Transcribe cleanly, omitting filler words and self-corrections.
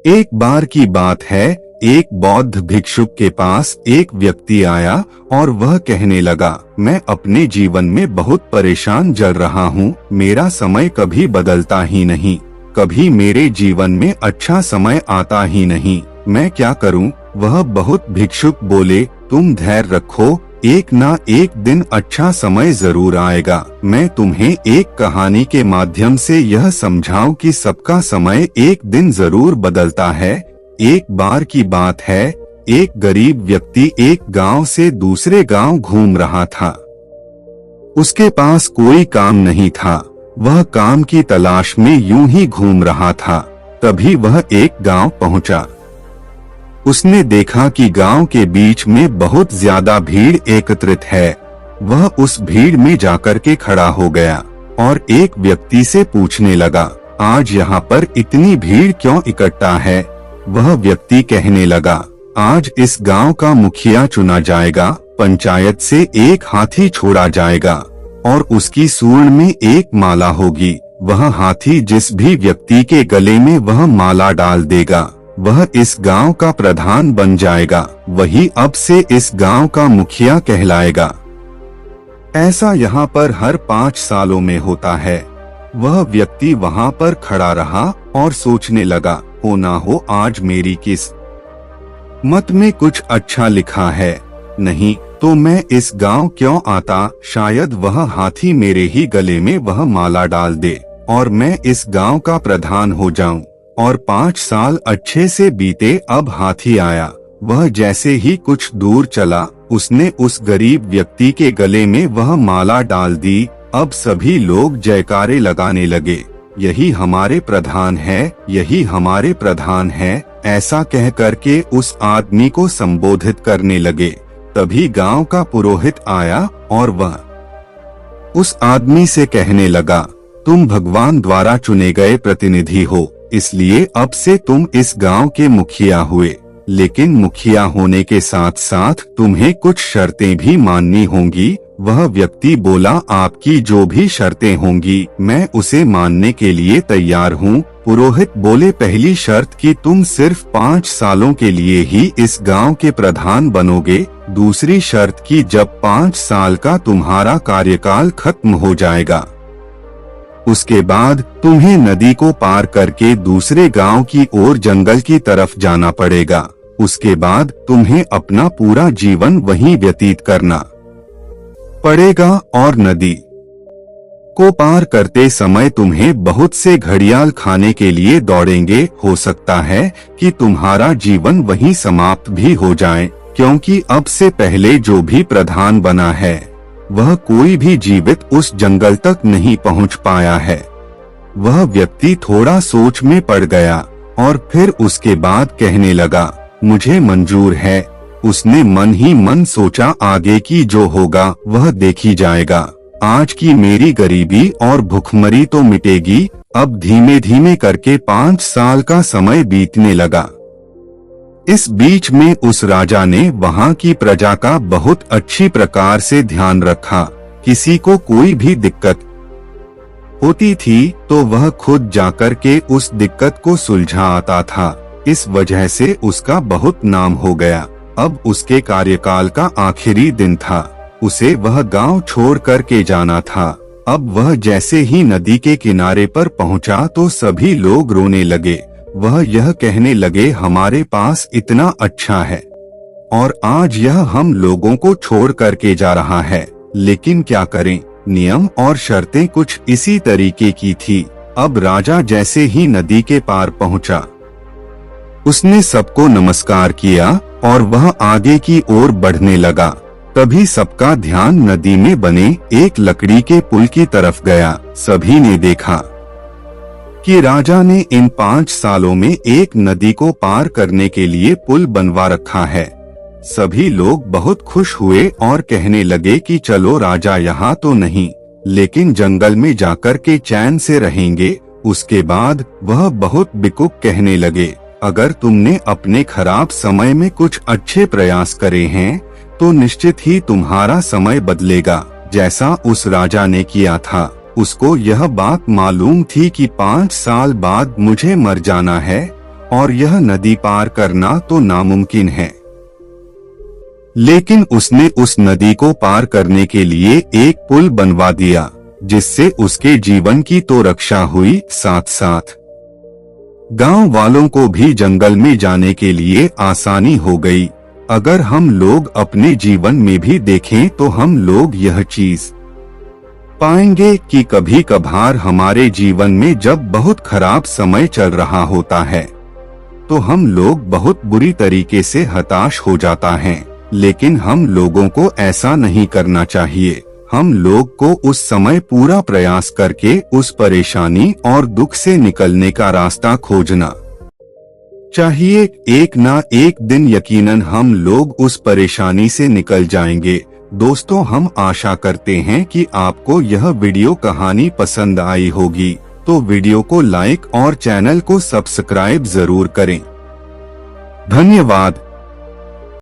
एक बार की बात है, एक बौद्ध भिक्षुक के पास एक व्यक्ति आया और वह कहने लगा, मैं अपने जीवन में बहुत परेशान चल रहा हूँ। मेरा समय कभी बदलता ही नहीं, कभी मेरे जीवन में अच्छा समय आता ही नहीं, मैं क्या करूँ? वह बहुत भिक्षुक बोले, तुम धैर्य रखो, एक ना एक दिन अच्छा समय जरूर आएगा। मैं तुम्हें एक कहानी के माध्यम से यह समझाऊं कि सबका समय एक दिन जरूर बदलता है। एक बार की बात है, एक गरीब व्यक्ति एक गांव से दूसरे गांव घूम रहा था। उसके पास कोई काम नहीं था, वह काम की तलाश में यूं ही घूम रहा था। तभी वह एक गांव पहुंचा। उसने देखा कि गांव के बीच में बहुत ज्यादा भीड़ एकत्रित है। वह उस भीड़ में जाकर के खड़ा हो गया और एक व्यक्ति से पूछने लगा, आज यहाँ पर इतनी भीड़ क्यों इकट्ठा है? वह व्यक्ति कहने लगा, आज इस गांव का मुखिया चुना जाएगा, पंचायत से एक हाथी छोड़ा जाएगा और उसकी सूंड में एक माला होगी। वह हाथी जिस भी व्यक्ति के गले में वह माला डाल देगा, वह इस गांव का प्रधान बन जाएगा, वही अब से इस गांव का मुखिया कहलाएगा। ऐसा यहाँ पर हर 5 सालों में होता है। वह व्यक्ति वहाँ पर खड़ा रहा और सोचने लगा, हो ना हो आज मेरी किस्मत में कुछ अच्छा लिखा है, नहीं तो मैं इस गांव क्यों आता? शायद वह हाथी मेरे ही गले में वह माला डाल दे और मैं इस गांव का प्रधान हो जाऊं। और 5 साल अच्छे से बीते। अब हाथी आया, वह जैसे ही कुछ दूर चला, उसने उस गरीब व्यक्ति के गले में वह माला डाल दी। अब सभी लोग जयकारे लगाने लगे, यही हमारे प्रधान है, यही हमारे प्रधान है, ऐसा कह करके उस आदमी को संबोधित करने लगे। तभी गांव का पुरोहित आया और वह उस आदमी से कहने लगा, तुम भगवान द्वारा चुने गए प्रतिनिधि हो, इसलिए अब से तुम इस गांव के मुखिया हुए। लेकिन मुखिया होने के साथ साथ तुम्हें कुछ शर्तें भी माननी होंगी। वह व्यक्ति बोला, आपकी जो भी शर्तें होंगी मैं उसे मानने के लिए तैयार हूँ। पुरोहित बोले, पहली शर्त कि तुम सिर्फ 5 सालों के लिए ही इस गांव के प्रधान बनोगे। दूसरी शर्त कि जब 5 साल का तुम्हारा कार्यकाल खत्म हो जाएगा, उसके बाद तुम्हें नदी को पार करके दूसरे गांव की ओर जंगल की तरफ जाना पड़ेगा। उसके बाद तुम्हें अपना पूरा जीवन वहीं व्यतीत करना पड़ेगा और नदी को पार करते समय तुम्हें बहुत से घड़ियाल खाने के लिए दौड़ेंगे। हो सकता है कि तुम्हारा जीवन वहीं समाप्त भी हो जाए, क्योंकि अब से पहले जो भी प्रधान बना है वह कोई भी जीवित उस जंगल तक नहीं पहुंच पाया है। वह व्यक्ति थोड़ा सोच में पड़ गया और फिर उसके बाद कहने लगा, मुझे मंजूर है। उसने मन ही मन सोचा, आगे की जो होगा वह देखी जाएगा। आज की मेरी गरीबी और भुखमरी तो मिटेगी। अब धीमे धीमे करके 5 साल का समय बीतने लगा। इस बीच में उस राजा ने वहाँ की प्रजा का बहुत अच्छी प्रकार से ध्यान रखा। किसी को कोई भी दिक्कत होती थी तो वह खुद जाकर के उस दिक्कत को सुलझा आता था। इस वजह से उसका बहुत नाम हो गया। अब उसके कार्यकाल का आखिरी दिन था, उसे वह गांव छोड़ करके जाना था। अब वह जैसे ही नदी के किनारे पर पहुंचा तो सभी लोग रोने लगे। वह यह कहने लगे, हमारे पास इतना अच्छा है और आज यह हम लोगों को छोड़ करके जा रहा है, लेकिन क्या करें, नियम और शर्तें कुछ इसी तरीके की थी। अब राजा जैसे ही नदी के पार पहुंचा, उसने सबको नमस्कार किया और वह आगे की ओर बढ़ने लगा। तभी सबका ध्यान नदी में बने एक लकड़ी के पुल की तरफ गया। सभी ने देखा कि राजा ने इन 5 सालों में एक नदी को पार करने के लिए पुल बनवा रखा है। सभी लोग बहुत खुश हुए और कहने लगे कि चलो राजा यहाँ तो नहीं, लेकिन जंगल में जाकर के चैन से रहेंगे। उसके बाद वह बहुत बिकुक कहने लगे, अगर तुमने अपने खराब समय में कुछ अच्छे प्रयास करे हैं तो निश्चित ही तुम्हारा समय बदलेगा। जैसा उस राजा ने किया था, उसको यह बात मालूम थी कि 5 साल बाद मुझे मर जाना है और यह नदी पार करना तो नामुमकिन है। लेकिन उसने उस नदी को पार करने के लिए एक पुल बनवा दिया, जिससे उसके जीवन की तो रक्षा हुई, साथ साथ गांव वालों को भी जंगल में जाने के लिए आसानी हो गई। अगर हम लोग अपने जीवन में भी देखें तो हम लोग यह चीज पाएंगे कि कभी कभार हमारे जीवन में जब बहुत खराब समय चल रहा होता है तो हम लोग बहुत बुरी तरीके से हताश हो जाता है। लेकिन हम लोगों को ऐसा नहीं करना चाहिए। हम लोग को उस समय पूरा प्रयास करके उस परेशानी और दुख से निकलने का रास्ता खोजना चाहिए। एक ना एक दिन यकीनन हम लोग उस परेशानी से निकल जाएंगे। दोस्तों, हम आशा करते हैं कि आपको यह वीडियो कहानी पसंद आई होगी, तो वीडियो को लाइक और चैनल को सब्सक्राइब जरूर करें। धन्यवाद।